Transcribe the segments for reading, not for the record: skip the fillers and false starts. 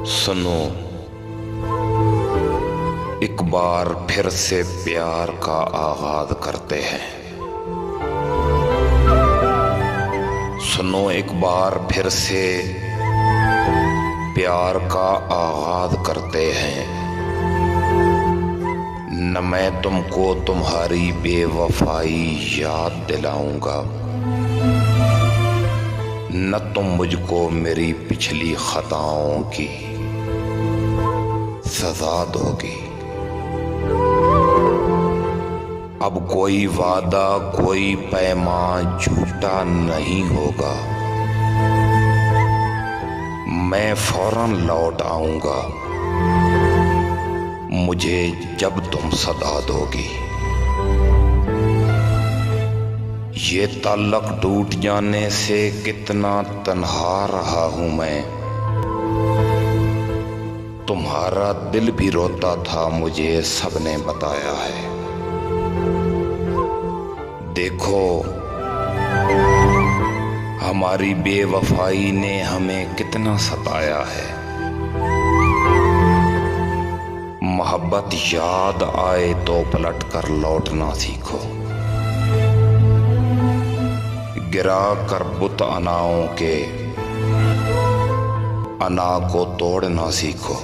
सुनो, एक बार फिर से प्यार का आगाज करते हैं। सुनो, एक बार फिर से प्यार का आगाज करते हैं। न मैं तुमको तुम्हारी बेवफाई याद दिलाऊंगा, न तुम मुझको मेरी पिछली खताओं की सजा दोगी। अब कोई वादा, कोई पैमान झूठा नहीं होगा। मैं फौरन लौट आऊंगा मुझे जब तुम सदा दोगी। ये ताल्लुक टूट जाने से कितना तन्हा रहा हूं मैं। तुम्हारा दिल भी रोता था, मुझे सबने बताया है। देखो, हमारी बेवफाई ने हमें कितना सताया है। मोहब्बत याद आए तो पलट कर लौटना सीखो। गिरा कर बुत अनाओं के अना को तोड़ना सीखो।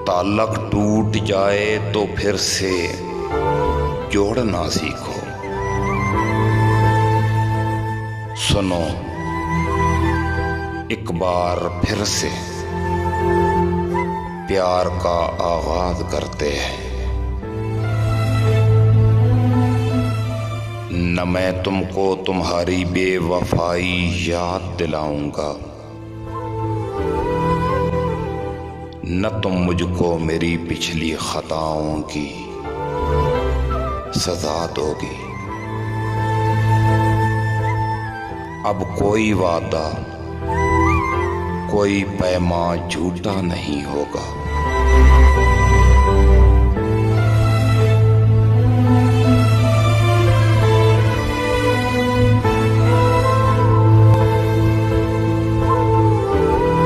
ताल्लुक टूट जाए तो फिर से जोड़ना सीखो। सुनो, एक बार फिर से प्यार का आगाज करते हैं। न मैं तुमको तुम्हारी बेवफाई याद दिलाऊंगा, न तुम मुझको मेरी पिछली खताओं की सजा दोगी। अब कोई वादा, कोई पैमान झूठा नहीं होगा।